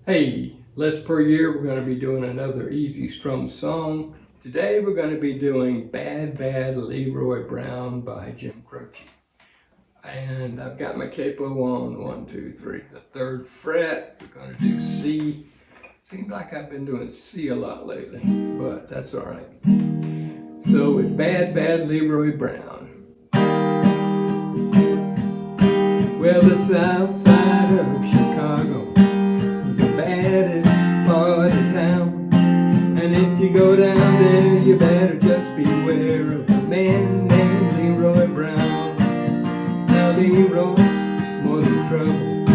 Hey, less per year, we're going to be doing another easy strum song. Today we're going to be doing Bad Bad Leroy Brown by Jim Croce. And I've got my capo on 1, 2, 3, the 3rd fret. We're going to do C. Seems like I've been doing C a lot lately, but that's all right. So with Bad Bad Leroy Brown. Well, the south side of Chicago is the baddest part of town. And if you go down there, you better just beware of a man named Leroy Brown. Now Leroy, more than trouble.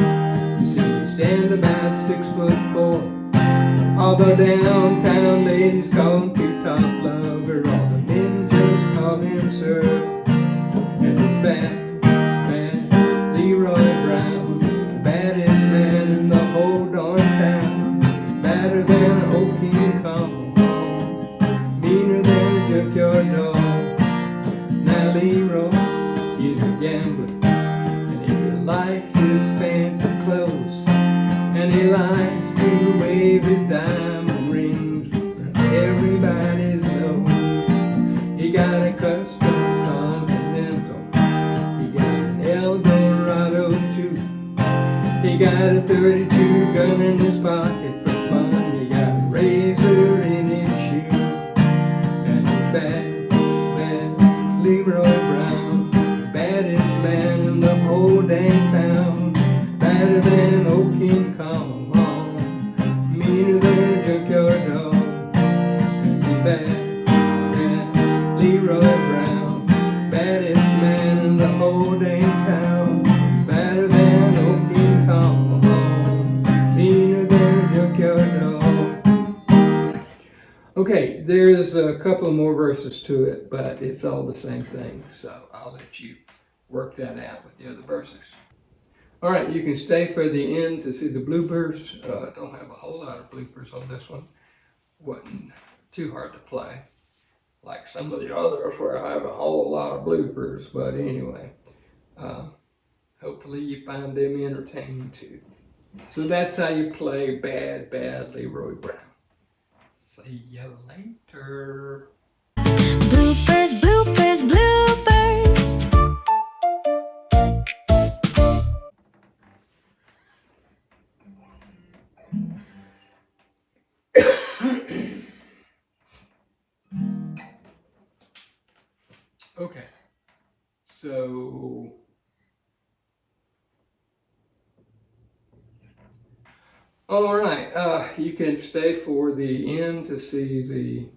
You see, he stands about 6'4". All the downtown ladies call him two-top lover. All the men just call him sir. And it's bad, bad Leroy Brown, the baddest man in the whole darn town. Badder than an old King Kong, meaner than a junkyard dog. Now Leroy, he's a gambler, and he likes his fancy clothes, and he likes to wave his diamond rings from everybody's nose. He got a custom Continental, he got an Eldorado too. He got a 32 gun in his pocket for fun. He got a razor in his shoe. And he's bad, bad Leroy Brown, the baddest man in the whole dang town. Badder than old King Kong, meaner than a junkyard dog. And he's bad, bad Leroy Brown, baddest man in the whole dang town. Badder than old King Kong, meaner than a junkyard dog. Okay, there's a couple more verses to it, but it's all the same thing, so I'll let you work that out with the other verses. All right, you can stay for the end to see the bloopers. Don't have a whole lot of bloopers on this one. Wasn't too hard to play, like some of the others where I have a whole lot of bloopers, but anyway. Hopefully you find them entertaining too. So that's how you play Bad Bad Leroy Brown. See you later. Bloopers, bloopers, bloopers. Okay, so all right, you can stay for the end to see the